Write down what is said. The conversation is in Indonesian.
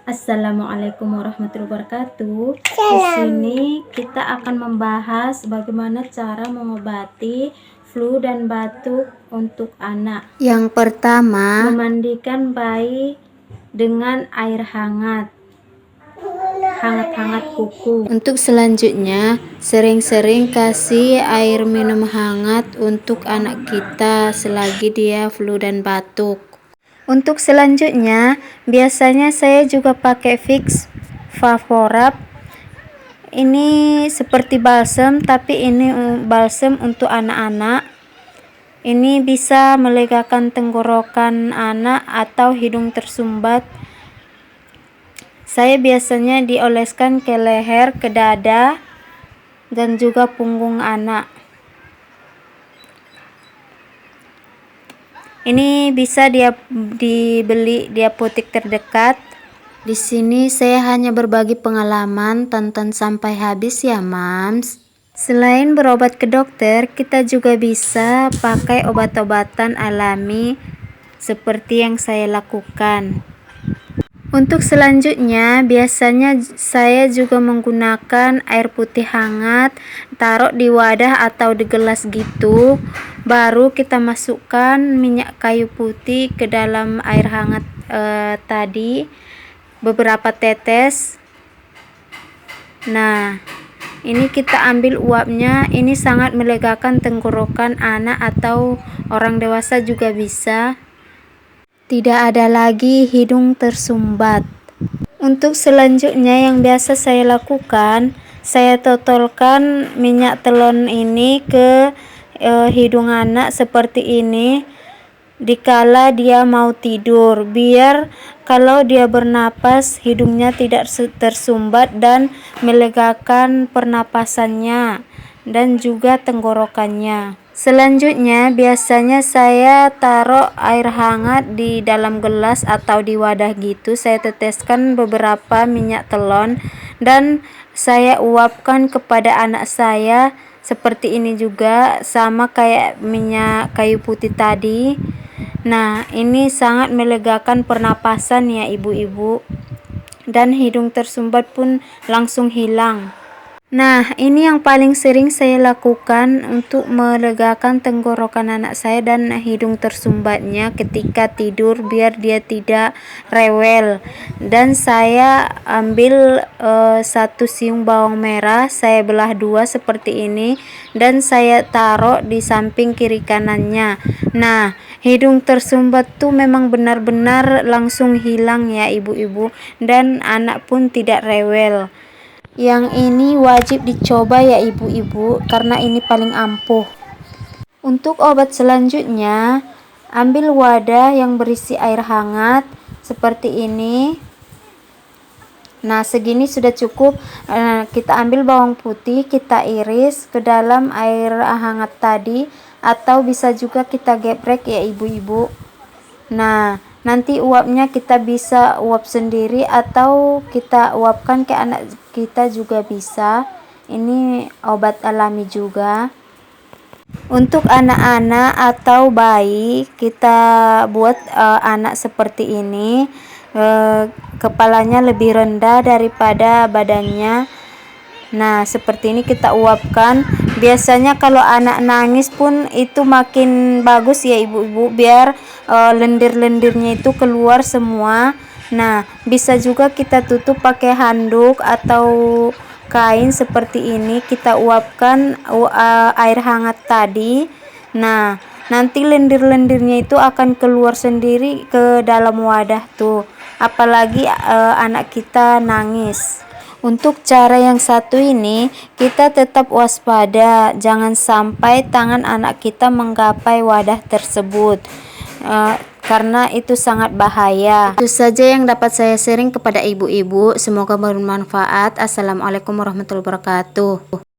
Assalamualaikum warahmatullahi wabarakatuh. Di sini kita akan membahas bagaimana cara mengobati flu dan batuk untuk anak. Yang pertama, memandikan bayi dengan air hangat kuku. Untuk selanjutnya, sering-sering kasih air minum hangat untuk anak kita selagi dia flu dan batuk. Untuk selanjutnya, biasanya saya juga pakai Vicks Vaporub. Ini seperti balsem, tapi ini balsem untuk anak-anak. Ini bisa melegakan tenggorokan anak atau hidung tersumbat. Saya biasanya dioleskan ke leher, ke dada, dan juga punggung anak. Ini bisa dibeli di apotek terdekat. Di sini saya hanya berbagi pengalaman, tonton sampai habis ya, Mams. Selain berobat ke dokter, kita juga bisa pakai obat-obatan alami seperti yang saya lakukan. Untuk selanjutnya, biasanya saya juga menggunakan air putih hangat, taruh di wadah atau di gelas gitu. Baru kita masukkan minyak kayu putih ke dalam air hangat tadi, beberapa tetes. Nah, ini kita ambil uapnya. Ini sangat melegakan tenggorokan anak atau orang dewasa juga bisa. Tidak ada lagi hidung tersumbat. Untuk selanjutnya yang biasa saya lakukan, saya totolkan minyak telon ini ke hidung anak seperti ini dikala dia mau tidur, biar kalau dia bernapas hidungnya tidak tersumbat dan melegakan pernapasannya dan juga tenggorokannya. Selanjutnya biasanya saya taruh air hangat di dalam gelas atau di wadah gitu. Saya teteskan beberapa minyak telon dan saya uapkan kepada anak saya seperti ini juga, sama kayak minyak kayu putih tadi. Nah, ini sangat melegakan pernapasan ya ibu-ibu, dan hidung tersumbat pun langsung hilang. Nah, ini yang paling sering saya lakukan untuk melegakan tenggorokan anak saya dan hidung tersumbatnya ketika tidur biar dia tidak rewel. Dan saya ambil 1 siung bawang merah, saya belah 2 seperti ini dan saya taruh di samping kiri kanannya. Nah, hidung tersumbat tuh memang benar-benar langsung hilang ya ibu-ibu, dan anak pun tidak rewel. Yang ini wajib dicoba ya ibu-ibu, karena ini paling ampuh. Untuk obat selanjutnya, ambil wadah yang berisi air hangat seperti ini. Nah, segini sudah cukup. Kita ambil bawang putih, kita iris ke dalam air hangat tadi, atau bisa juga kita geprek ya ibu-ibu. Nah, nanti uapnya kita bisa uap sendiri atau kita uapkan ke anak kita juga bisa. Ini obat alami juga. Untuk anak-anak atau bayi, kita buat anak seperti ini. Kepalanya lebih rendah daripada badannya. Nah, seperti ini kita uapkan. Biasanya kalau anak nangis pun itu makin bagus ya ibu-ibu, biar lendir-lendirnya itu keluar semua. Nah, bisa juga kita tutup pakai handuk atau kain seperti ini. Kita uapkan air hangat tadi. Nah, nanti lendir-lendirnya itu akan keluar sendiri ke dalam wadah tuh. Apalagi anak kita nangis. Untuk cara yang satu ini, kita tetap waspada, jangan sampai tangan anak kita menggapai wadah tersebut, karena itu sangat bahaya. Itu saja yang dapat saya sharing kepada ibu-ibu, semoga bermanfaat. Assalamualaikum warahmatullahi wabarakatuh.